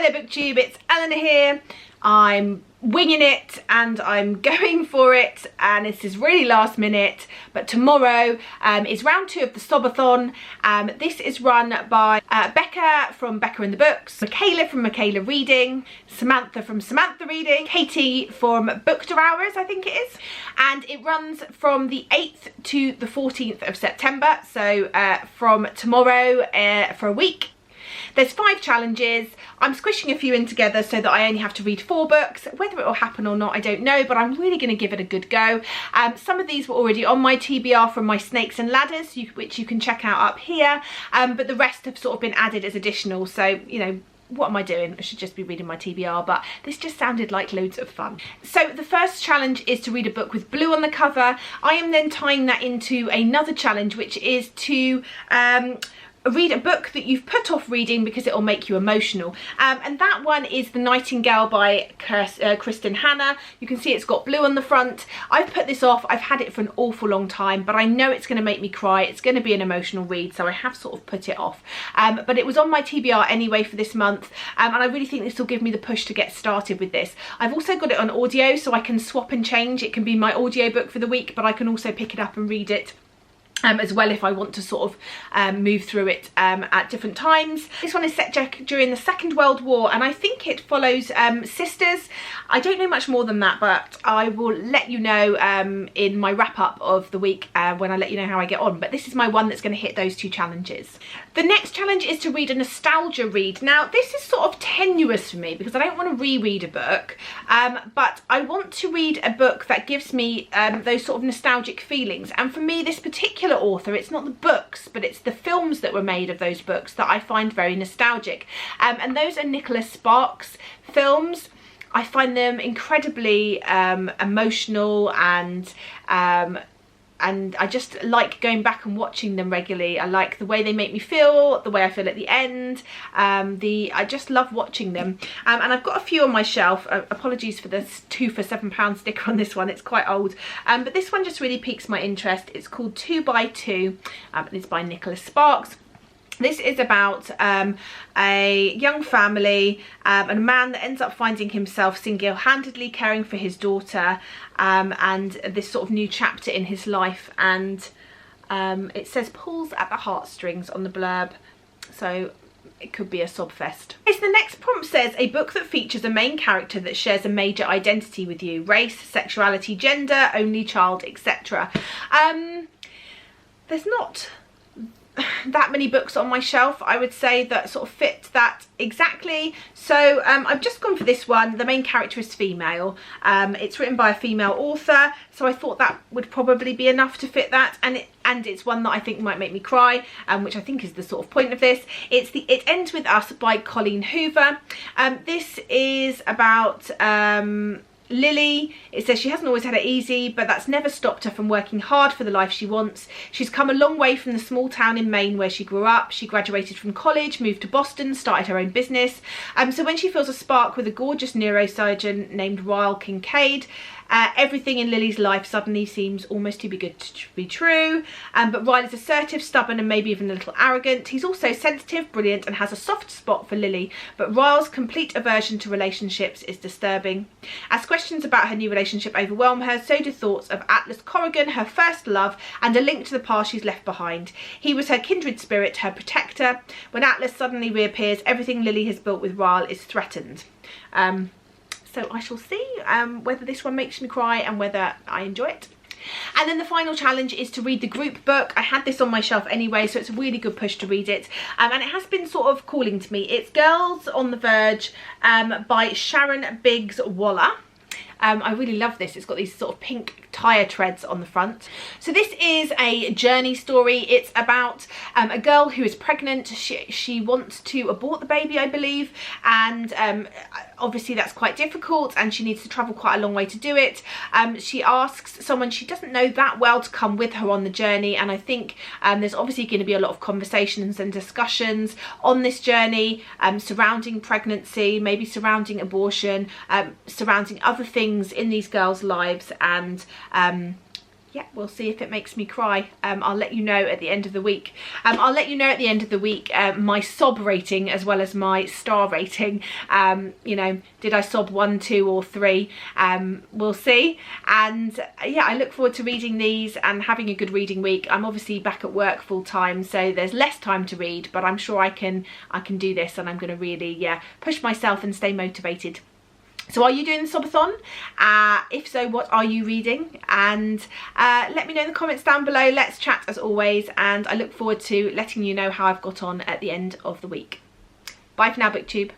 Hi there BookTube, it's Eleanor here. I'm winging it and I'm going for it, and this is really last minute, but tomorrow is round 2 of the SOBathon. This is run by Becca from Becca in the Books, Michaela from Michaela Reading, Samantha from Samantha Reading, Katie from Booked Hours, I think it is, and it runs from the 8th to the 14th of September, so from tomorrow for a week. There's 5 challenges. I'm squishing a few in together so that I only have to read 4 books. Whether it will happen or not, I don't know, but I'm really going to give it a good go. Some of these were already on my TBR from my Snakes and Ladders, which you can check out up here, but the rest have sort of been added as additional, so, you know, what am I doing? I should just be reading my TBR, but this just sounded like loads of fun. So the first challenge is to read a book with blue on the cover. I am then tying that into another challenge, which is to read a book that you've put off reading because it will make you emotional, and that one is The Nightingale by Kristen Hanna. You can see it's got blue on the front. I've put this off. I've had it for an awful long time, but I know it's going to make me cry. It's going to be an emotional read, so I have sort of put it off, but it was on my TBR anyway for this month, and I really think this will give me the push to get started with this. I've also got it on audio, so I can swap and change. It can be my audio book for the week, but I can also pick it up and read it as well if I want to sort of move through it at different times. This one is set during the Second World War, and I think it follows sisters. I don't know much more than that, but I will let you know in my wrap up of the week when I let you know how I get on. But this is my one that's going to hit those 2 challenges. The next challenge is to read a nostalgia read. Now this is sort of tenuous for me because I don't want to reread a book, but I want to read a book that gives me those sort of nostalgic feelings. And for me, this particular author, it's not the books, but it's the films that were made of those books that I find very nostalgic, and those are Nicholas Sparks films. I find them incredibly emotional, and I just like going back and watching them regularly. I like the way they make me feel, the way I feel at the end. I just love watching them, and I've got a few on my shelf. Apologies for this 2 for £7 sticker on this one, it's quite old, but this one just really piques my interest. It's called 2 by 2, and it's by Nicholas Sparks. This is about a young family and a man that ends up finding himself single-handedly caring for his daughter, and this sort of new chapter in his life, and it says pulls at the heartstrings on the blurb, so it could be a sob fest. So the next prompt says a book that features a main character that shares a major identity with you: race, sexuality, gender, only child, etc. There's not that many books on my shelf, I would say, that sort of fit that exactly, so I've just gone for this one. The main character is female, it's written by a female author, so I thought that would probably be enough to fit that, and it's one that I think might make me cry, which I think is the sort of point of this. It Ends With Us by Colleen Hoover. This is about Lily. It says she hasn't always had it easy, but that's never stopped her from working hard for the life she wants. She's come a long way from the small town in Maine where she grew up. She graduated from college, moved to Boston, started her own business. So when she feels a spark with a gorgeous neurosurgeon named Ryle Kincaid, everything in Lily's life suddenly seems almost too good to be true. But Ryle is assertive, stubborn, and maybe even a little arrogant. He's also sensitive, brilliant, and has a soft spot for Lily, but Ryle's complete aversion to relationships is disturbing. As questions about her new relationship overwhelm her, so do thoughts of Atlas Corrigan, her first love, and a link to the past she's left behind. He was her kindred spirit, her protector. When Atlas suddenly reappears, everything Lily has built with Ryle is threatened. So I shall see whether this one makes me cry and whether I enjoy it. And then the final challenge is to read the group book. I had this on my shelf anyway, so it's a really good push to read it, and it has been sort of calling to me. It's Girls on the Verge by Sharon Biggs Waller. I really love this. It's got these sort of pink tire treads on the front. So this is a journey story. It's about a girl who is pregnant. She wants to abort the baby, I believe, and obviously that's quite difficult, and she needs to travel quite a long way to do it. She asks someone she doesn't know that well to come with her on the journey, and I think there's obviously going to be a lot of conversations and discussions on this journey surrounding pregnancy, maybe surrounding abortion, surrounding other things in these girls' lives, and yeah, we'll see if it makes me cry. I'll let you know at the end of the week. I'll let you know at the end of the week my sob rating as well as my star rating. You know, did I sob 1, 2 or 3? We'll see. And yeah, I look forward to reading these and having a good reading week. I'm obviously back at work full time, so there's less time to read, but I'm sure I can do this, and I'm going to really push myself and stay motivated. So are you doing the SOBathon? If so, what are you reading? And let me know in the comments down below. Let's chat as always, and I look forward to letting you know how I've got on at the end of the week. Bye for now, BookTube.